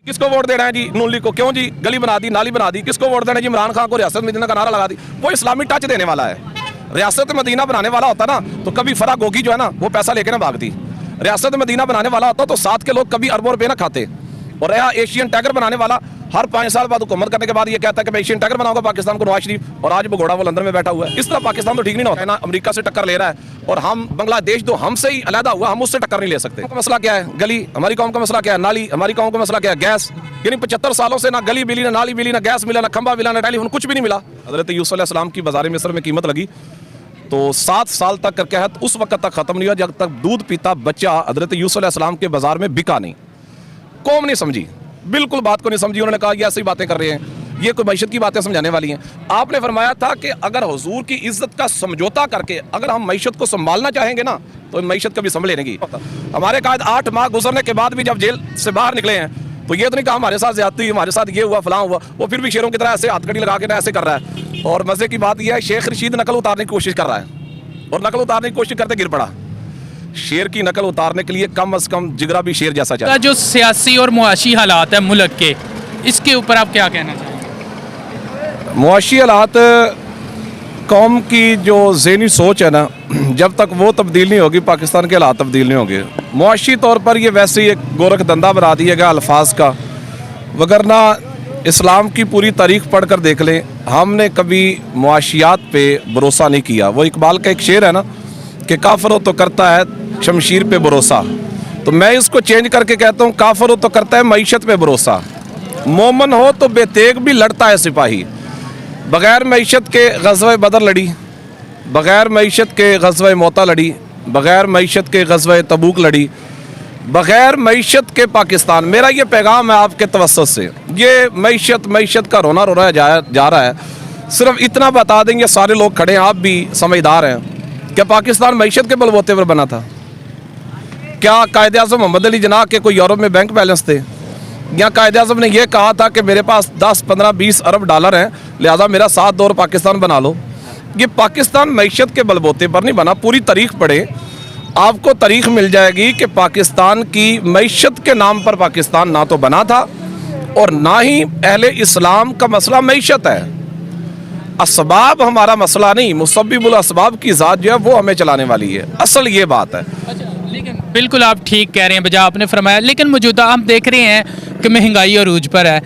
किसको वोट देना है जी? नून लीग को। क्यों जी? गली बना दी, नाली बना दी। किसको वोट देना है जी? इमरान खान को रियासत मदीना का नारा लगा दी। वो इस्लामी टच देने वाला है। रियासत मदीना बनाने वाला होता ना तो कभी फरा गोगी जो है ना वो पैसा लेके ना भागती। रियासत मदीना बनाने वाला होता तो साथ के लोग कभी अरबों रुपए ना खाते। और रहा एशियन टाइगर बनाने वाला, हर 5 साल बाद हुकूमत करने के बाद ये कहता है कि मैं एशियन टाइगर बनाऊंगा पाकिस्तान को, नवाज शरीफ, और आज वो घोड़ा वो लंदन में बैठा हुआ है। इस तरह पाकिस्तान तो ठीक नहीं होता है ना। अमेरिका से टक्कर ले रहा है और हम बांग्लादेश जो हमसे ही अलहदा हुआ, हम उससे टक्कर नहीं ले सकते। मसला क्या है? गली। हमारी कौम का मसला क्या है? नाली। हमारी कौम का मसला क्या है? गैस। यानी 75 सालों से ना गली मिली, ना नाली मिली, ना गैस मिला, ना खंबा मिला, ना टेलीफोन, कुछ भी नहीं मिला। हज़रत यूसुफ अलैहिस्सलाम की बाज़ार मिस्र में कीमत लगी तो 7 साल तक करके है, उस वक्त तक खत्म नहीं हुआ जब तक दूध पीता बच्चा हज़रत यूसुफ अलैहिस्सलाम के बाजार में बिका नहीं। कौम नहीं समझी, बिल्कुल बात को नहीं समझी। उन्होंने कहा ये ऐसी बातें कर रहे हैं, ये कोई मैशत की बातें समझाने वाली हैं। आपने फरमाया था कि अगर हुजूर की इज्जत का समझौता करके अगर हम मैशत को संभालना चाहेंगे ना तो मैशत कभी संभले नहीं। हमारे कायद 8 माह गुजरने के बाद भी जब जेल से बाहर निकले हैं तो ये तो नहीं कहा हमारे साथ ज्यादती, हमारे साथ ये हुआ, फलां हुआ। वो फिर भी शेरों की तरह ऐसे हथकड़ी लगा के ऐसे कर रहा है। और मजे की बात यह है, शेख रशीद नकल उतारने की कोशिश कर रहा है और नकल उतारने की कोशिश करते गिर पड़ा। शेर की नकल उतारने के लिए कम से कम जिगरा भी शेर जैसा चाहिए। जो सियासी और मुआशी हालात है मुल्क के, इसके ऊपर आप क्या कहना चाहेंगे? मुआशी हालात, कौम की जो ज़हनी सोच है ना, जब तक वो तब्दील नहीं होगी पाकिस्तान के हालात तब्दील नहीं होंगे। मुआशी तौर पर ये वैसे ही एक गोरख धंधा बना दिया गया अल्फाज का, वगरना इस्लाम की पूरी तारीख पढ़ कर देख लें, हमने कभी मुआशियात पे भरोसा नहीं किया। वो इकबाल का एक शेर है ना कि काफर हो तो करता है शमशीर पे भरोसा, तो मैं इसको चेंज करके कहता हूँ काफर हो तो करता है मईशत पे भरोसा। मोमन हो तो बेतेग भी लड़ता है सिपाही। बग़ैर मईशत के ग़ज़वा बदर लड़ी, बग़ैर मईशत के ग़ज़वा मोता लड़ी, बग़ैर मईशत के ग़ज़वा तबूक लड़ी, बग़ैर मईशत के पाकिस्तान। मेरा ये पैगाम है आपके तवस्सुत से, ये मईशत का रोना रोना जा रहा है। सिर्फ इतना बता देंगे, सारे लोग खड़े हैं, आप भी समझदार हैं, क्या पाकिस्तान मईशत के बलबूते पर बना था? क्या कायदे आज़म मोहम्मद अली जिन्ना के कोई यूरोप में बैंक बैलेंस थे? या कायदे आज़म ने यह कहा था कि मेरे पास 10, 15, 20 अरब डॉलर हैं, लिहाजा मेरा साथ दो और पाकिस्तान बना लो? ये पाकिस्तान मईशत के बलबूते पर नहीं बना। पूरी तारीख पढ़े, आपको तारीख मिल जाएगी कि पाकिस्तान की मईशत के नाम पर पाकिस्तान ना तो बना था और ना ही अहले इस्लाम का मसला मईशत है। असबाब हमारा मसला नहीं, मुसब्बिबुल असबाब की ज़ात जो है वो हमें चलाने वाली है, असल ये बात है। लेकिन बिल्कुल आप ठीक कह रहे हैं बजा आपने फरमाया, लेकिन मौजूदा हम देख रहे हैं कि महंगाई अरूज पर है,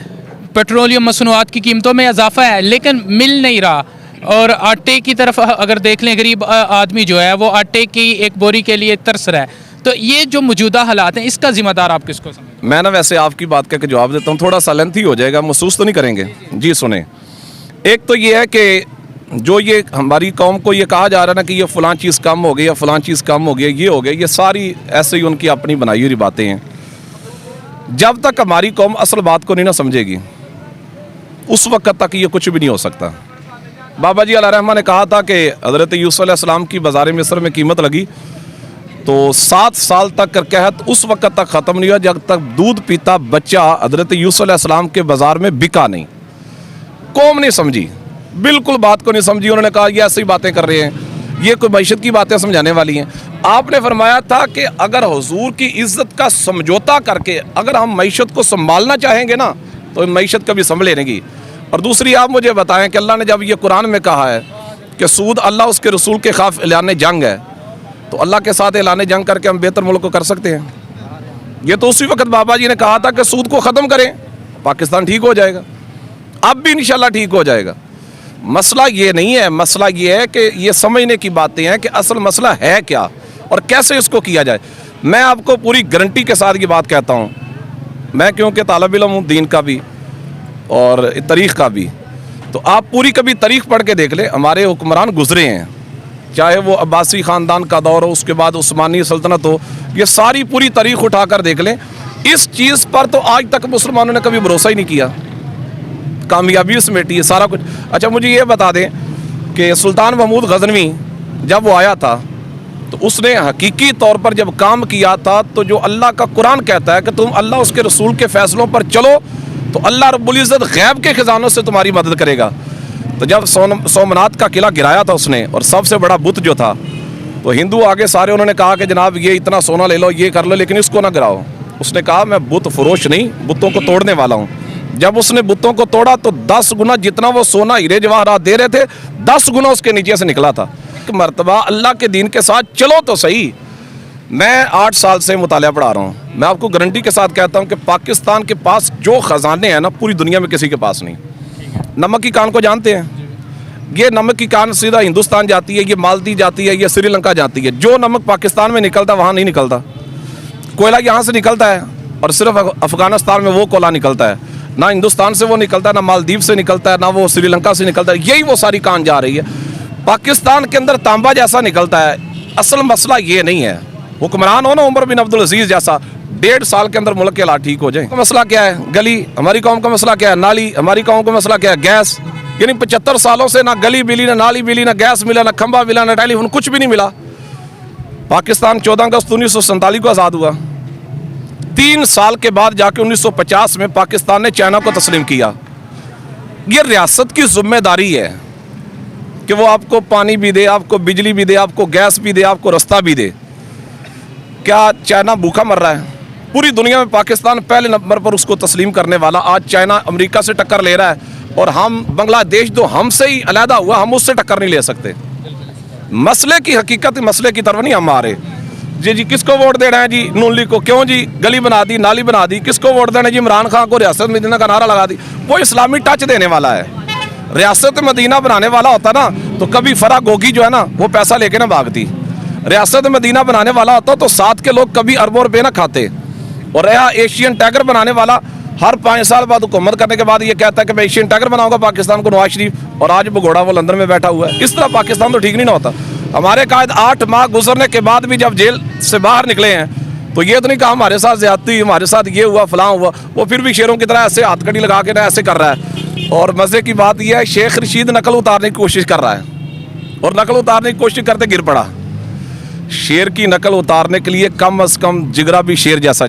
पेट्रोलियम मसनूआत की कीमतों में इजाफा है लेकिन मिल नहीं रहा। और आटे की तरफ अगर देख लें, गरीब आदमी जो है वो आटे की एक बोरी के लिए तरस रहा है। तो ये जो मौजूदा हालात हैं, इसका जिम्मेदार आप किसको समझते? मैं ना वैसे आपकी बात करके जवाब देता हूँ, थोड़ा सा लेंथी हो जाएगा, महसूस तो नहीं करेंगे जी। सुने, एक तो ये है कि जो ये हमारी कौम को ये कहा जा रहा है ना कि ये फ़लाँ चीज़ कम हो गई या फ़लाँ चीज़ कम हो गई, ये हो गया, ये सारी ऐसे ही उनकी अपनी बनाई हुई बातें हैं। जब तक हमारी कौम असल बात को नहीं ना समझेगी उस वक्त तक ये कुछ भी नहीं हो सकता। बाबा जी अला रहमान ने कहा था कि हज़रत यूसुफ अलैहिस्सलाम की बाज़ार मिस्र में कीमत लगी तो 7 साल तक करके है, उस वक्त तक ख़त्म नहीं हुआ जब तक दूध पीता बच्चा हज़रत यूसुफ अलैहिस्सलाम के बाज़ार में बिका नहीं। कौम नहीं समझी, बिल्कुल बात को नहीं समझी। उन्होंने कहा ये ऐसी बातें कर रहे हैं, ये कोई मैशत की बातें समझाने वाली हैं। आपने फरमाया था कि अगर हुजूर की इज्जत का समझौता करके अगर हम मैशत को संभालना चाहेंगे ना तो मैशत कभी संभले नहीं। और दूसरी आप मुझे बताएं कि अल्लाह ने जब ये कुरान में कहा है कि सूद अल्लाह उसके रसूल के खिलाफ ऐलान जंग है, तो अल्लाह के साथ ऐलान जंग करके हम बेहतर मुल्क को कर सकते हैं? ये तो उसी वक्त बाबा जी ने कहा था कि सूद को ख़त्म करें, पाकिस्तान ठीक हो जाएगा। अब भी इंशाल्लाह ठीक हो जाएगा। मसला ये नहीं है, मसला ये है कि ये समझने की बातें हैं कि असल मसला है क्या और कैसे इसको किया जाए। मैं आपको पूरी गारंटी के साथ ये बात कहता हूँ, मैं क्योंकि तालिब इल्म हूँ दीन का भी और तारीख़ का भी, तो आप पूरी कभी तारीख़ पढ़ के देख लें। हमारे हुक्मरान गुजरे हैं, चाहे वो अब्बासी ख़ानदान का दौर हो, उसके बाद उस्मानी सल्तनत हो, ये सारी पूरी तारीख़ उठा कर देख लें। इस चीज़ पर तो आज तक मुसलमानों ने कभी भरोसा ही नहीं किया, कामयाबी समेटी है सारा कुछ। अच्छा मुझे ये बता दें कि सुल्तान महमूद गजनवी जब वो आया था तो उसने हकीकी तौर पर जब काम किया था तो जो अल्लाह का कुरान कहता है कि तुम अल्लाह उसके रसूल के फ़ैसलों पर चलो तो अल्लाह रब्बुल इज़्ज़त गैब के ख़जानों से तुम्हारी मदद करेगा। तो जब सोमनाथ का किला गिराया था उसने और सबसे बड़ा बुत जो था, तो हिंदू आगे सारे उन्होंने कहा कि जनाब ये इतना सोना ले लो, ये कर लो, लेकिन इसको ना गिराओ। उसने कहा मैं बुत फरोश नहीं, बुतों को तोड़ने वाला हूँ। जब उसने बुतों को तोड़ा तो 10 गुना जितना वो सोना हीरे जवाहरात दे रहे थे 10 गुना उसके नीचे से निकला था। एक मर्तबा अल्लाह के दीन के साथ चलो तो सही। मैं 8 साल से मुतालिया पढ़ा रहा हूँ। मैं आपको गारंटी के साथ कहता हूँ कि पाकिस्तान के पास जो ख़जाने हैं ना, पूरी दुनिया में किसी के पास नहीं। नमक की कान को जानते हैं? ये नमक की कान सीधा हिंदुस्तान जाती है, ये मालदीव जाती है, ये श्रीलंका जाती है। जो नमक पाकिस्तान में निकलता वहाँ नहीं निकलता। कोयला यहाँ से निकलता है और सिर्फ अफगानिस्तान में वो कोयला निकलता है, ना हिंदुस्तान से वो निकलता है, ना मालदीव से निकलता है, ना वो श्रीलंका से निकलता है। यही वो सारी कान जा रही है। पाकिस्तान के अंदर तांबा जैसा निकलता है। असल मसला ये नहीं है। हुक्मरान हो ना उमर बिन अब्दुल अजीज जैसा, 1.5 साल के अंदर मुल्क के हालात ठीक हो जाए। मसला क्या है? गली। हमारी कौम का मसला क्या है? नाली। हमारी कौम का मसला क्या है? गैस। यानी 75 सालों से ना गली मिली, ना नाली मिली, ना गैस मिला, ना खंबा मिला, ना टेलीफोन, कुछ भी नहीं मिला। पाकिस्तान 14 अगस्त 1947 को आज़ाद हुआ। 3 साल के बाद जाके 1950 में पाकिस्तान ने चाइना को तस्लीम किया। ये रियासत की जिम्मेदारी है कि वो आपको पानी भी दे, आपको बिजली भी दे, आपको गैस भी दे, आपको रास्ता भी दे। क्या चाइना भूखा मर रहा है? पूरी दुनिया में पाकिस्तान पहले नंबर पर उसको तस्लीम करने वाला। आज चाइना अमेरिका से टक्कर ले रहा है और हम बांग्लादेश जो हमसे ही अलहदा हुआ, हम उससे टक्कर नहीं ले सकते। मसले की हकीकत, मसले की तरफ नहीं हम आ रहे। जी किसको वोट दे रहे हैं जी? नून लीग को। क्यों जी? गली बना दी, नाली बना दी। किसको वोट देना जी? इमरान खान को रियासत मदीना का नारा लगा दी। वो इस्लामी टच देने वाला है। रियासत मदीना बनाने वाला होता ना तो कभी फरा गोगी जो है ना वो पैसा लेके ना भागती। रियासत मदीना बनाने वाला होता तो साथ के लोग कभी अरबों रुपये ना खाते। और रहा एशियन टाइगर बनाने वाला, हर 5 साल बाद हुकूमत करने के बाद ये कहता है कि मैं एशियन टाइगर बनाऊंगा पाकिस्तान को, नवाज शरीफ, और आज भगोड़ा वो लंदन में बैठा हुआ है। इस तरह पाकिस्तान तो ठीक नहीं ना होता। हमारे कायद 8 माह गुजरने के बाद भी जब जेल से बाहर निकले हैं तो ये तो नहीं कहा हमारे साथ ज्यादती, हमारे साथ ये हुआ, फलां हुआ। वो फिर भी शेरों की तरह ऐसे हाथकड़ी लगा के ना ऐसे कर रहा है। और मज़े की बात यह है, शेख रशीद नकल उतारने की कोशिश कर रहा है और नकल उतारने की कोशिश करते गिर पड़ा। शेर की नकल उतारने के लिए कम अज़ कम जिगरा भी शेर जैसा